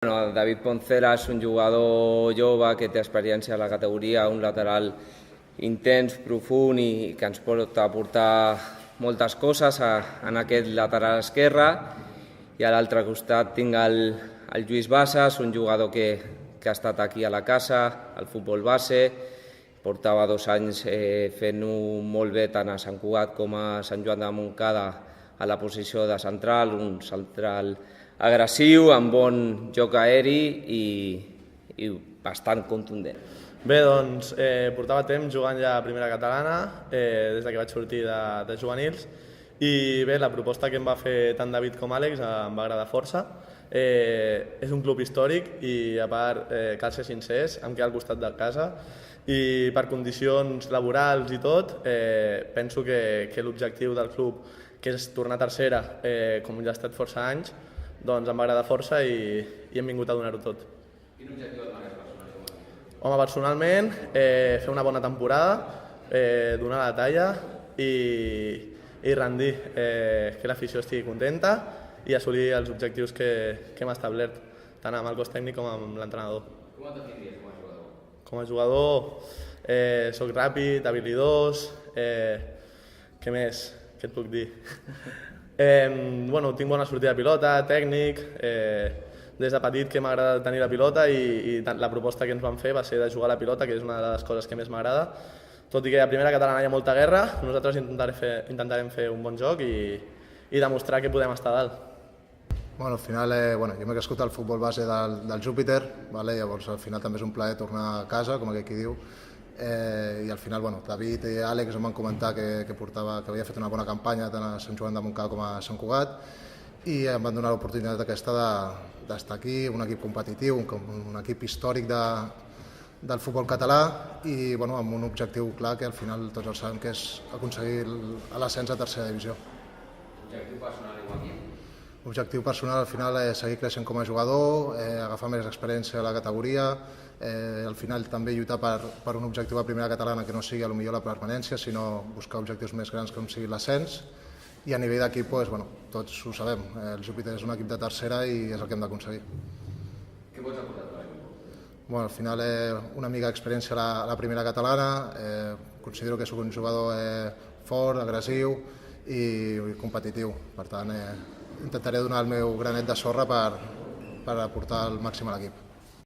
David Poncela és un jugador jove que té experiència a la categoria, un lateral intens, profund i que ens pot aportar moltes coses en aquest lateral esquerre. I a l'altre costat tinc el Lluís Bassas, un jugador que ha estat aquí a la casa, al futbol base. Portava 2 anys fent-ho molt bé tant a Sant Cugat com a Sant Joan de Montcada a la posició de central, un central agressiu, amb bon joc aeri i bastant contundent. Bé, doncs portava temps jugant ja a primera catalana, des que vaig sortir de juvenils, i bé, la proposta que em va fer tant David com Àlex em va agradar força. És un club històric i a part, cal ser sincers, em queda al costat de casa i per condicions laborals i tot, penso que l'objectiu del club, que és tornar a tercera, com ja ha estat força anys, doncs em va agradar força i hem vingut a donar-ho tot. Quin objectiu et marques personalment? Home, personalment, fer una bona temporada, donar la talla i rendir, que l'afició estigui contenta i assolir els objectius que hem establert, tant amb el cos tècnic com amb l'entrenador. Com et definiries com a jugador? Com a jugador, soc ràpid, habilidós, què més? Què et puc dir? Tinc bona sortida de pilota, tècnic, des de petit que m'agrada tenir la pilota i la proposta que ens van fer va ser de jugar a la pilota, que és una de les coses que més m'agrada. Tot i que a primera catalana hi ha molta guerra, nosaltres intentarem fer un bon joc i demostrar que podem estar a dalt. Al final, jo m'he crescut al futbol base del Júpiter, llavors al final també és un plaer tornar a casa, com aquell qui diu, i al final David i Àlex em van comentar que havia fet una bona campanya tant a Sant Joan de Montcada com a Sant Cugat i em van donar l'oportunitat aquesta d'estar aquí, un equip competitiu, un equip històric del futbol català i amb un objectiu clar que al final tots el sabem, que és aconseguir l'ascens a tercera divisió. Objectiu personal igual que? L'objectiu personal al final és seguir creixent com a jugador, agafar més experiència a la categoria, al final també lluitar per un objectiu a primera catalana que no sigui potser la permanència, sinó buscar objectius més grans com sigui l'ascens. I a nivell d'equip, tots ho sabem, el Júpiter és un equip de tercera i és el que hem d'aconseguir. Què pots aportar tu a l'equip? Al final una mica d'experiència a la primera catalana, considero que sóc un jugador fort, agressiu i competitiu. Per tant, intentaré donar el meu granet de sorra per aportar el màxim a l'equip.